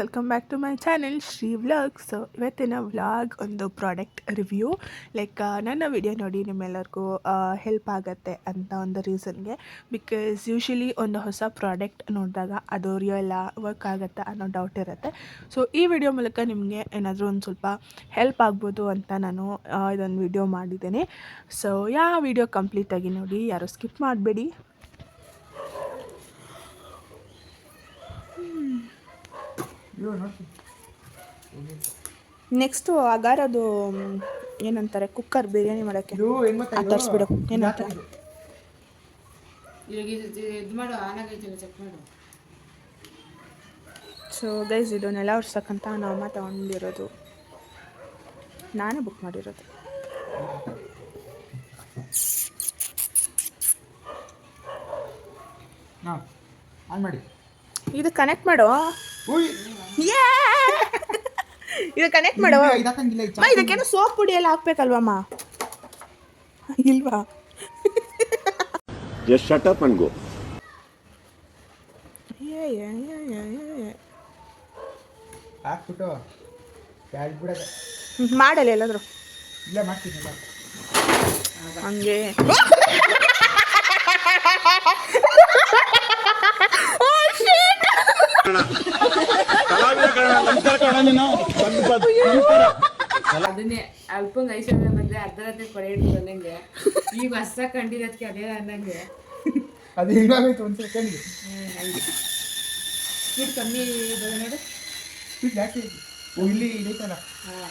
Welcome back to my channel Shri vlog. So ಇವತ್ತಿನ vlog ಒಂದು product review. Like ನನ್ನ video ನೋಡಿ ನಿಮ್ಮೆಲ್ಲರಿಗೂ ಹೆಲ್ಪ್ ಆಗುತ್ತೆ ಅಂತ ಒಂದು ರೀಸನ್ಗೆ. ಬಿಕಾಸ್ ಯೂಶ್ವಲಿ ಒಂದು ಹೊಸ ಪ್ರಾಡಕ್ಟ್ ನೋಡಿದಾಗ ಅದು ರಿಯಲ್ ವರ್ಕ್ ಆಗುತ್ತೆ ಅನ್ನೋ ಡೌಟ್ ಇರುತ್ತೆ. ಸೊ ಈ ವಿಡಿಯೋ ಮೂಲಕ ನಿಮಗೆ ಏನಾದರೂ ಒಂದು ಸ್ವಲ್ಪ ಹೆಲ್ಪ್ ಆಗ್ಬೋದು ಅಂತ ನಾನು ಇದೊಂದು ವಿಡಿಯೋ ಮಾಡಿದ್ದೇನೆ. ಸೊ ವಿಡಿಯೋ ಕಂಪ್ಲೀಟಾಗಿ ನೋಡಿ, ಯಾರು ಸ್ಕಿಪ್ ಮಾಡಬೇಡಿ. ನೆಕ್ಸ್ಟು ಅಗಾರದು ಏನಂತಾರೆ, ಕುಕ್ಕರ್ ಬಿರಿಯಾನಿ ಮಾಡೋಕ್ಕೆ ತರಿಸ್ಬಿಡು. ಏನಂತ ಸೊ ಗೈಸ್, ಇದು ನೆಲ ಒರ್ಸಕ್ಕಂತ ನಾವು ಅಮ್ಮ ತಗೊಂಡಿರೋದು, ನಾನೇ ಬುಕ್ ಮಾಡಿರೋದು. ಇದು ಕನೆಕ್ಟ್ ಮಾಡು, ಇದು ಕನೆಕ್ಟ್ ಮಾಡು. ಇದಕ್ಕೇನು ಸೋಪ್ ಪುಡಿ ಎಲ್ಲ ಹಾಕ್ಬೇಕಲ್ವಮ್ಮ? ಇಲ್ವಾ? Just shut up and go. ಮಾಡಲ್ಲ ಎಲ್ಲಾದ್ರು ಹಂಗೆ. ಅದನ್ನೇ ಅಲ್ಪಂಗೆ ಐಶ್ವರ್ಯ ಬಂದ್ರೆ ಅರ್ಧರಾತ್ರಿ ಕೊಡೆ ಹಿಡಿದು ಬಂದಂಗೆ ಈಗ ಹೊಸ ಕಂಡಿರೋದಕ್ಕೆ ಅದೇ ಅನ್ನಂಗೆ ಅದು ಹಿಂಗಾಗೈತೆ ಒಂದು ಸೆಕೆಂಡ್ಗೆ. ಸ್ವೀಟ್ ಕಮ್ಮಿ ನೋಡು, ಸ್ವೀಟ್ ಜಾಸ್ತಿ ಐತಿ. ಇಲ್ಲಿ ಇದೈತಲ್ಲ,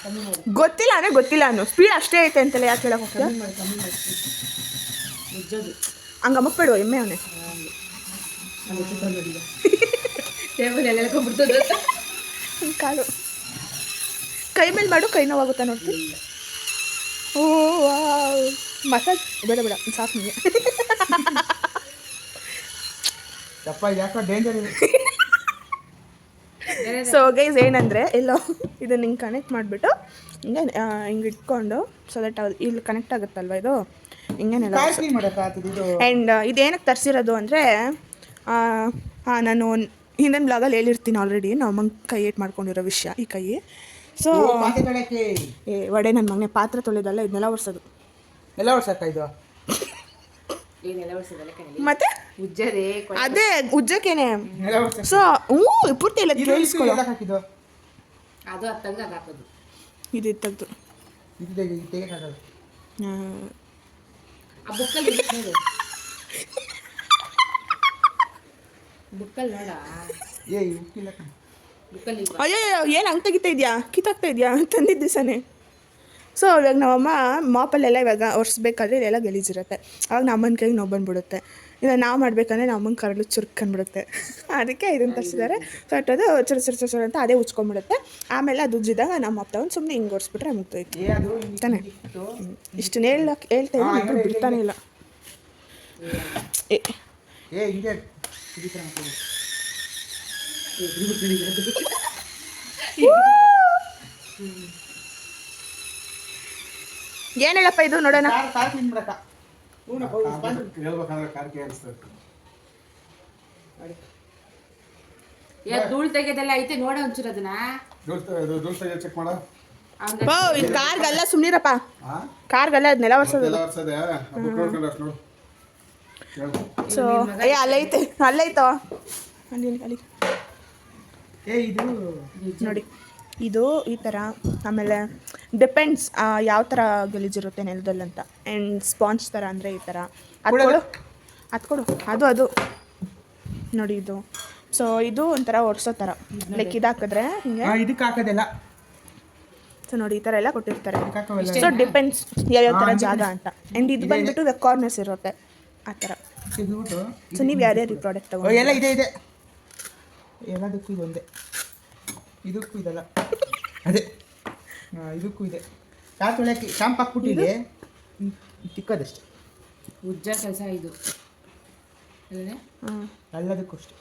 ಕಮ್ಮಿ ಮಾಡು. ಗೊತ್ತಿಲ್ಲ ಅನ್ನೋ ಸ್ಪೀಡ್ ಅಷ್ಟೇ ಐತೆ ಅಂತಲ್ಲ. ಯಾಕೆ ಹೇಳಕ್ ಹೋಗ್ತೀಯ? ಕಮ್ಮಿ ಮಾಡಿ ನಿಜದು ಹಂಗೆ ಅಮ್ಮಕ್ಬೇಡು, ಎಮ್ಮೆ ಅವನೇ ಟೇಬಲ್ ಎಲ್ಲ ಹೇಳ್ಕೊಂಡ್ಬಿಡ್ತದ. ಕಾಲು ಕೈ ಮೇಲೆ ಮಾಡು, ಕೈ ನೋವಾಗುತ್ತಾ ನೋಡ್ತೀನಿ. ಓ ಮಸಾಜ್ ಬೇಡ ಸಾಕು ನಿಮಗೆ. ತಪ್ಪ ಯಾಕೋ ಡೇಂಜರ್ ಇದೆ. ಸೊ ಗೈಸ್, ಏನಂದರೆ ಎಲ್ಲೋ ಇದನ್ನು ಹಿಂಗೆ ಕನೆಕ್ಟ್ ಮಾಡಿಬಿಟ್ಟು ಹಿಂಗೆ ಇಟ್ಕೊಂಡು, ಸೊ ದಟ್ ಇಲ್ಲಿ ಕನೆಕ್ಟ್ ಆಗುತ್ತಲ್ವ ಇದು ಹಿಂಗೇನೆಲ್ಲ. ಆ್ಯಂಡ್ ಇದೇನಕ್ಕೆ ತರಿಸಿರೋದು ಅಂದರೆ, ನಾನು ಹಿಂದಿನ ಬ್ಲಾಗಲ್ಲಿ ಹೇಳಿರ್ತೀನಿ ಆಲ್ರೆಡಿ, ನಾವು ಅಮ್ಮಂಗೆ ಕೈ ಏಟ್ ಮಾಡ್ಕೊಂಡಿರೋ ವಿಷಯ ಈ ಕೈ. ಸೊ ವಡೆ ನನ್ನ ಮಗನೇ ಪಾತ್ರೆ ತೊಳೆದಲ್ಲ, ಇದನ್ನೆಲ್ಲ ಒರೆಸೋದು. ಎಲ್ಲ ವರ್ಷಕ್ಕ ಇದು ಮತ್ತೆ ಅದೇ ಉಜ್ಜಕ್ಕೇನೆ. ಸೊ ಪೂರ್ತಿ ಇಲ್ಲ ಕೇಳಿಸ್ಕೊಳ್ಳೋ. ಅದು ತೆಗ್ದು ಅದು ಹಾಕೋದು, ಇದು ತೆಗ್ದು ಆ ಬುಕ್ಕಲ್ಲಿ ನೋಡು, ಬುಕ್ಕಲ್ಲಿ ನೋಡ, ಬುಕ್ಕಲ್ಲಿ ಅಯ್ಯೋ ಏನು ಹಂಗೆ ತೆಗಿತಾ ಇದೆಯಾ, ಕಿತ್ತಾಗ್ತಾ ಇದೆಯಾ ತಂದಿದ್ದ ದಿವಸನೇ. ಸೊ ಇವಾಗ ನಮ್ಮಮ್ಮ ಮಾಪಲ್ಲೆಲ್ಲ ಇವಾಗ ಒರೆಸ್ಬೇಕಾದ್ರೆ ಇದೆಲ್ಲ ಗಲೀಜಿರುತ್ತೆ. ಆವಾಗ ನಮ್ಮನ ಕೈಗೆ ನೋವು ಬಂದುಬಿಡುತ್ತೆ. ಇಲ್ಲ ನಾವು ಮಾಡಬೇಕಂದ್ರೆ ನಮ್ಮನ ಕರಳು ಚುರುಕಂಡ್ಬಿಡುತ್ತೆ. ಅದಕ್ಕೆ ಇದನ್ನು ತರಿಸಿದ್ದಾರೆ. ಸೊ ಅದು ಚುರು ಅಂತ ಅದೇ ಉಚ್ಕೊಂಡ್ಬಿಡುತ್ತೆ. ಆಮೇಲೆ ಅದು ಉಜ್ಜಿದಾಗ ನಮ್ಮ ಅಪ್ಪ ಒಂದು ಸುಮ್ಮನೆ ಹಿಂಗೆ ಒರೆಸ್ಬಿಟ್ರೆ ಮುಗ್ದೋಯ್ತು ತಾನೆ. ಇಷ್ಟು ಹೇಳ್ತಾ ಇದ್ದೀನಿ, ಬಿಡ್ತಾನೆ ಇಲ್ಲ. ಏನು ಹೇಳಪ್ಪ ಇದು, ನೋಡೋಣ. ಧೂಳ್ ತೆಗೆದೆಲ್ಲ ಐತೆ, ನೋಡ ಒಂಚೂರು ಅದನ್ನ. ಇದು ಕಾರ್ಗಲ್ಲ, ಸುಮ್ಮನಿರಪ್ಪ. ಕಾರ್ಗಲ್ಲ, ಅದನ್ನೆಲ್ಲ ಒರೆಸೋದು. ಸೊ ಅಲ್ಲೈತವ ಅಲ್ಲಿ ನೋಡಿ, ಇದು ಈ ಥರ. ಆಮೇಲೆ ಡಿಪೆಂಡ್ಸ್ ಯಾವ ಥರ ಗಲೀಜಿರುತ್ತೆ ನೆಲದಲ್ಲಿ ಅಂತ. ಆ್ಯಂಡ್ ಸ್ಪಾಂಜ್ ಥರ ಅಂದರೆ ಈ ಥರ ಹತ್ಕೊಡು ಅದು ನೋಡಿ ಇದು. ಸೊ ಇದು ಒಂಥರ ಒರೆಸೋ ಥರ, ಲೈಕ್ ಇದು ಹಾಕಿದ್ರೆ ಹಿಂಗೆ ಇದಕ್ಕೆ ಹಾಕೋದಿಲ್ಲ. ಸೊ ನೋಡಿ ಈ ಥರ ಎಲ್ಲ ಕೊಟ್ಟಿರ್ತಾರೆ. ಸೊ ಡಿಪೆಂಡ್ಸ್ ಯಾವ್ಯಾವ ಥರ ಜಾಗ ಅಂತ. ಆ್ಯಂಡ್ ಇದು ಬಂದುಬಿಟ್ಟು ದ ಕಾರ್ನರ್ಸ್ ಇರುತ್ತೆ ಆ ಥರ. ಸೊ ನೀವು ಯಾರ್ಯಾರು ಈ ಪ್ರಾಡಕ್ಟ್ ತಗೊಂಡು? ಎಲ್ಲ ಇದೆ ಎಲ್ಲದಕ್ಕೂ ಇದೊಂದೇ, ಇದಕ್ಕೂ ಇದಲ್ಲ, ಅದೇ ಇದಕ್ಕೂ ಇದೆ. ತೊಳೆಯಕ್ಕೆ ಶಾಂಪು ಹಾಕ್ಬಿಟ್ಟಿದೆ, ತಿಕ್ಕೋದಷ್ಟೆ. ಉಜ್ಜ ಕೆಲಸ ಇದು ಎಲ್ಲದಕ್ಕೂ ಅಷ್ಟೆ.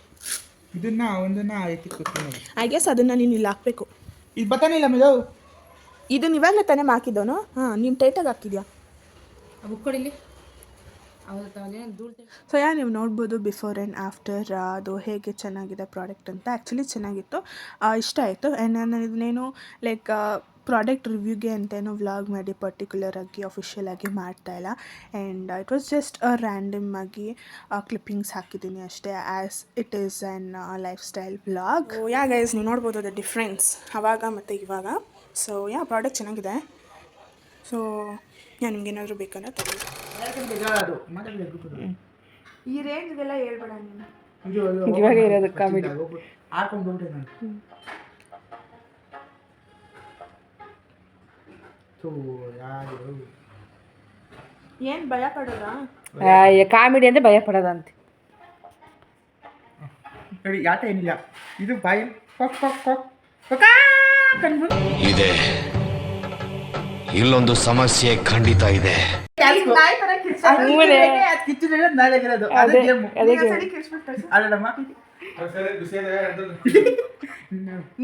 ಒಂದನ್ನ ಎತ್ತಿಕ್ಕೊಡ್ತೀನಿ. ಐ ಗೆಸ್ ಅದನ್ನು ನೀನು ಇಲ್ಲಿ ಹಾಕಬೇಕು. ಇದು ಬತ್ತಾನೆ ಇಲ್ಲ ಮೇಡೋ, ಇದನ್ನ ಇವಾಗಲೇ ತಾನೇ ಹಾಕಿದ್ದವನು. ನೀನು ಟೈಟಾಗಿ ಹಾಕಿದ್ಯಾ? ಬುಕ್ ಕೊಡಿಲಿ. ಅವತ್ತು ಅದೇನು ಧೂಳು ಸೊ ನೀವು ನೋಡ್ಬೋದು ಬಿಫೋರ್ ಆ್ಯಂಡ್ ಆಫ್ಟರ್ ಅದು ಹೇಗೆ ಚೆನ್ನಾಗಿದೆ ಪ್ರಾಡಕ್ಟ್ ಅಂತ. ಆ್ಯಕ್ಚುಲಿ ಚೆನ್ನಾಗಿತ್ತು, ಇಷ್ಟ ಆಯಿತು. ಆ್ಯಂಡ್ ನಾನು ಇದನ್ನೇನು ಲೈಕ್ ಪ್ರಾಡಕ್ಟ್ ರಿವ್ಯೂಗೆ ಅಂತೇನೋ ವ್ಲಾಗ್ ಮಾಡಿ ಪರ್ಟಿಕ್ಯುಲರ್ ಆಗಿ ಅಫಿಷಿಯಲ್ ಆಗಿ ಮಾಡ್ತಾಯಿಲ್ಲ. And it was just random ಆಗಿ ಕ್ಲಿಪ್ಪಿಂಗ್ಸ್ ಹಾಕಿದ್ದೀನಿ ಅಷ್ಟೇ, as it is an life style vlog. Guys ನೀವು ನೋಡ್ಬೋದು ದ ಡಿಫ್ರೆನ್ಸ್ ಆವಾಗ ಮತ್ತು ಇವಾಗ. ಸೊ ಪ್ರಾಡಕ್ಟ್ ಚೆನ್ನಾಗಿದೆ. ಸೊ ನಿಮ್ಗೇನಾದರೂ ಬೇಕಂದ್ರೆ ತಗೊಳ್ಳಿ. ಈ ರೇಂಜ್ಗೆಲ್ಲ ಹೇಳ್ಬೇಡ ನೀನು. ಇವಾಗ ಇರೋದು ಕಾಮಿಡಿ. ಏನು ಭಯ ಪಡೋದಾ? ಕಾಮಿಡಿ ಅಂದರೆ ಭಯ ಪಡೋದಂತೆ. ನೋಡಿ ಯಾತ ಏನಿಲ್ಲ, ಇದು ಬಾಯಿ ಇದೆ. ಇಲ್ಲೊಂದು ಸಮಸ್ಯೆ ಖಂಡಿತ ಇದೆ.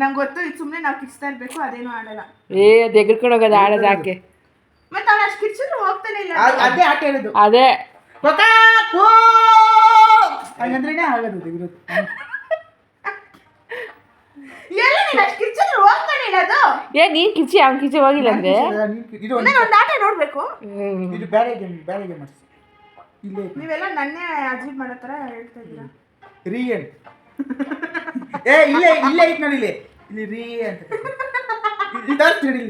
ನಂಗೆ ಗೊತ್ತು, ಇದು ಸುಮ್ಮನೆ ನಾವು ಕಿಚ್ತಾ ಇರ್ಬೇಕು, ಅದೇನು ಆಡಲ್ಲ. ಅದು ಎಗ್ರಿಕೊಂಡು ಹೋಗೋದು ಆಡೋದು ಯಾಕೆ? ಮತ್ತೆ ಅವ್ನು ಅಷ್ಟು ಕಿಚ್ಚಿದ್ರು ಹೋಗ್ತಾನೆ ಇಲ್ಲ. ಅದೇ ಆಟ ಹೇಳೋದು, ಅದೇ ಹಂಗಂದ್ರೇನೆ ಆಗೋದು ಇರೋದು. ನೀನ್ ಕಿಚ್ಚಿ ಅವ್ನು ಕಿಚ್ಚಿ ಹೋಗಿಲ್ಲ ಅಂದ್ರೆ ಇದು ಒಂದು ಆಟ ನೋಡ್ಬೇಕು. ಇದು ಬೇರೆ ಗೇಮ್ ಮಾಡಿಸಿ. ಇಲ್ಲೇ ನೀವೆಲ್ಲ ನನ್ನೇ ಅಜೀಬ್ ಮಾಡೋ ಥರ ಹೇಳ್ತಾ ಇದ್ದೀರಾ. ರೀಯನ್ ಇಲ್ಲೇ ಇಲ್ಲೇ ಐತ್ ನೋಡಿ, ಇಲ್ಲಿ ರೀ ಅಂತ ನೋಡಿ,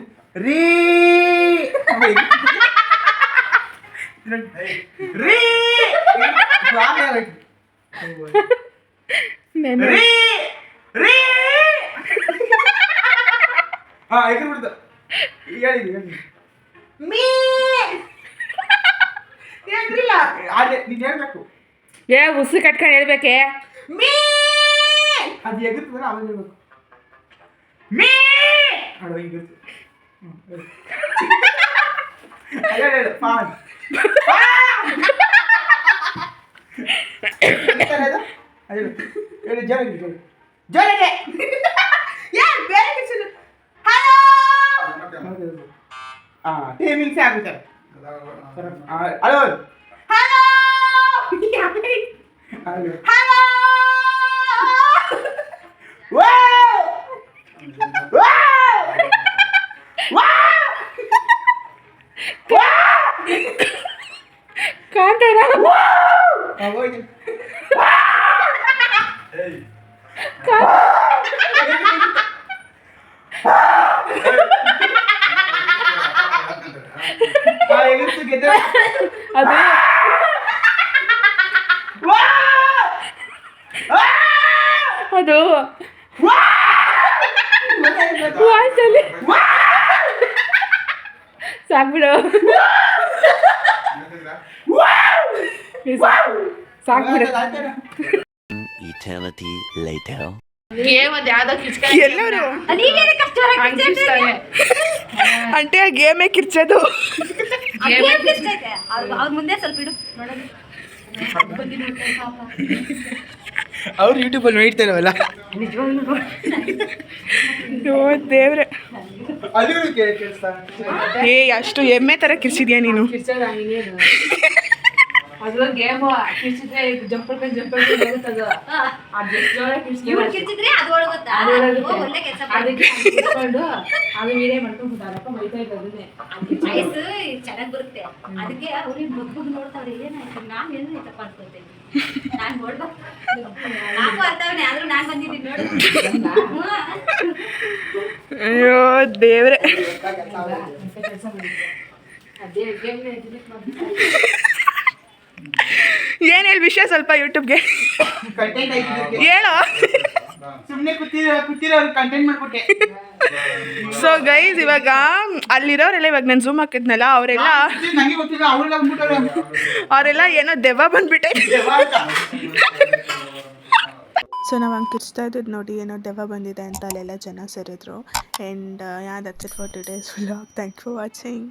ರೀ ರೀ ರೀ ಎಗ್ರಿಬಿಡ್ತು. ಹೇಳಿ ಮೀ ಏನ್ರಿಲ್ಲ, ಅದೇ ನೀನು ಹೇಳ್ಬೇಕು. ಉಸಿ ಕಟ್ಕೊಂಡು ಹೇಳ್ಬೇಕೆ? ಮೀ ಅದು ಎಗಿರ್ತದಲ್ಲ ಅವಾಗ ಹೇಳ್ಬೇಕು. ಮೀ ಅಲ್ಲ ಹಿಂಗಿರ್ತು. ಹೇಳು ಫಾನ್ ಹೇಳಿ ಜೋರಾಗಿ ಜೋರಾಗೆ. ಬೇರೆ ಕಿಚ್ಚು. ಟೈಮಿಂಗ್ಸೇ ಆಗುತ್ತೆ. ಹಲೋ ಹಲೋ ಹಲೋ ಕಾಂತಾರ ಅದು ಅದು ವಾಯ್ಸಲ್ಲಿ ಸಾಕ್ಬಿಡು, ಸಾಕ್ಬಿಡು. Eternity later. ಎಲ್ಲರೂ ಅಂಟೆ ಆ ಗೇಮೇ ಕಿರ್ಚೋದು. ಅವ್ರ ಮುಂದೆ ಸ್ವಲ್ಪ ಇಡು ನೋಡೋದು. ಅವ್ರು ಯೂಟ್ಯೂಬಲ್ಲಿ ನೋಡ್ತಾರವಲ್ಲ. ದೇವ್ರೆ, ಅದು ಕೇಳಿಸ್ತಾ ಅಷ್ಟು ಎಮ್ಮೆ ಥರ ಕಿರ್ಸಿದ್ಯಾ ನೀನು. ಅದು ಗೇಮು ಕಿರ್ಚಿದ್ರೆ ಜಂಪ್ ಹೋಗುತ್ತದು. ಕಿರ್ಚಿದ್ರೆ ಅದು ಒಳಗುತ್ತಾ? ಒಳ್ಳೆ ಕೆಲಸ ಅದಕ್ಕೆ ಕಿರ್ಕೊಂಡು ಅದು ವೀಡಿಯೋ ಮಾಡ್ಕೊಂಡ್ಬಿಟ್ಟಾರಪ್ಪ, ಮೈತಾ ಇದ್ದದನ್ನೇ ವಯಸ್ಸು ಚೆನ್ನಾಗಿ ಬರುತ್ತೆ. ಅದಕ್ಕೆ ಅವ್ರಿಗೆ ಮಗ್ಬಗ್ ನೋಡ್ತಾವ್ರೆ, ಏನಾಯ್ತು ನಾನು ಏನು ತಪ್ಪ ಅನ್ಕೋತೇನೆ. ನಾನು ನೋಡ್ಬೇಕು, ನಾನು ಅರ್ಥವನೇ ಆದ್ರೂ ನಾನು ಬಂದಿದ್ದೀನಿ ನೋಡು. ಅಯ್ಯೋ ದೇವ್ರೆ. ಕೆಲಸ ಮಾಡಿ ಅದೇ ಗೇಮ್ನ ಡಿಲೀಟ್ ಮಾಡಿ. ಏನು ಹೇಳಿ ವಿಷಯ ಸ್ವಲ್ಪ ಯೂಟ್ಯೂಬ್ಗೆ ಕಂಟೆಂಟ್ ಆಯ್ತು. ಹೇಳೋ. ಸುಮ್ಮನೆ ಕೂತಿರೋ ಕಂಟೆಂಟ್ ಮಾಡ್ಕೊಟ್ಟೆ. ಸೊ ಗೈಸ್, ಇವಾಗ ಅಲ್ಲಿರೋರೆಲ್ಲ, ಇವಾಗ ನಾನು ಝೂಮ್ ಹಾಕಿದ್ನಲ್ಲ, ಅವರೆಲ್ಲ ನಂಗೆ ಗೊತ್ತಿಲ್ಲ, ಅವ್ರೆಲ್ಲ ಬಂದ್ಬಿಟ್ಟಾರೆ. ಅವರೆಲ್ಲ ಏನೋ ದೆವ್ವ ಬಂದ್ಬಿಟ್ಟೆ. ಸೊ ನಾವು ಹಂಗೆ ಕಿರ್ಚ್ತಾ ಇದ್ದದ್ದು ನೋಡಿ, ಏನೋ ದೆವ್ವ ಬಂದಿದೆ ಅಂತ ಅಲ್ಲೆಲ್ಲ ಜನ ಸೇರಿದ್ರು. And that's it for today's vlog. Thank you for watching.